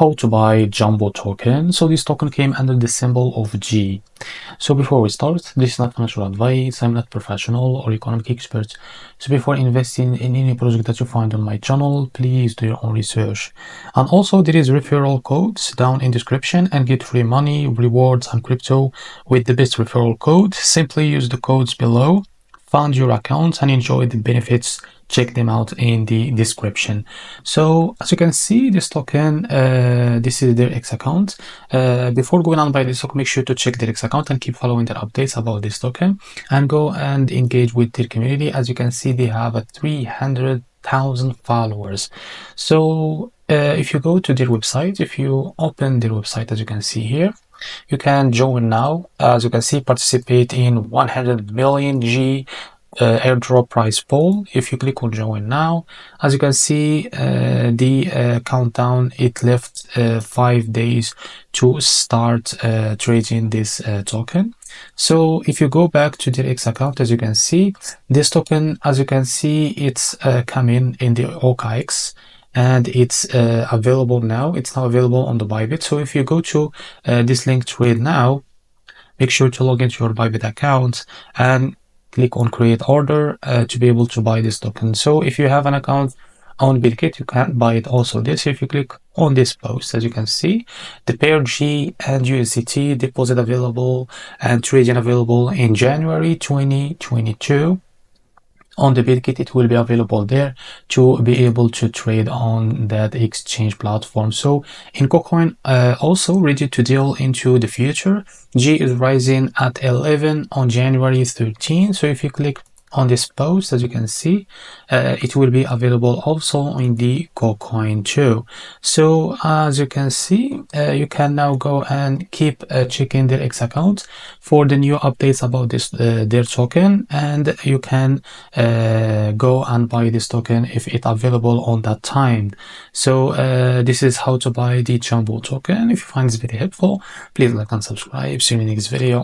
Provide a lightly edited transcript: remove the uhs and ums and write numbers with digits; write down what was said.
how to buy Jumbo token. So this token came under the symbol of G. So before we start, this is not financial advice. I'm not professional or economic expert. So before investing in any project that you find on my channel, please do your own research. And also there is referral codes down in description and get free money, rewards and crypto with the best referral code. Simply use the codes below, fund your accounts and enjoy the benefits. Check them out in the description. So as you can see, this token, this is their X account. Before going on by this token, make sure to check their X account and keep following their updates about this token and go and engage with their community. As you can see, they have a 300,000 followers. So if you go to their website, if you open their website, as you can see here, you can join now. As you can see, participate in 100 million G airdrop price pool. If you click on join now, as you can see, the countdown, it left 5 days to start trading this token. So if you go back to the X account, as you can see, this token, as you can see, it's coming in the OKX and it's available now. It's now available on the Bybit. So if you go to this link trade now, make sure to log into your Bybit account and click on create order to be able to buy this token. So if you have an account on Bitget, you can buy it also this. If you click on this post, as you can see, the pair G and USDT deposit available and trading available in January 2022. On the Bitget, it will be available there to be able to trade on that exchange platform. So in KuCoin, also ready to deal into the future. G is rising at 11 on January 13. So if you click on this post, as you can see, it will be available also in the KuCoin too. So as you can see, you can now go and keep checking their X account for the new updates about this their token, and you can go and buy this token if it's available on that time. So this is how to buy the Jumbo token. If you find this video helpful, please like and subscribe. See you in the next video.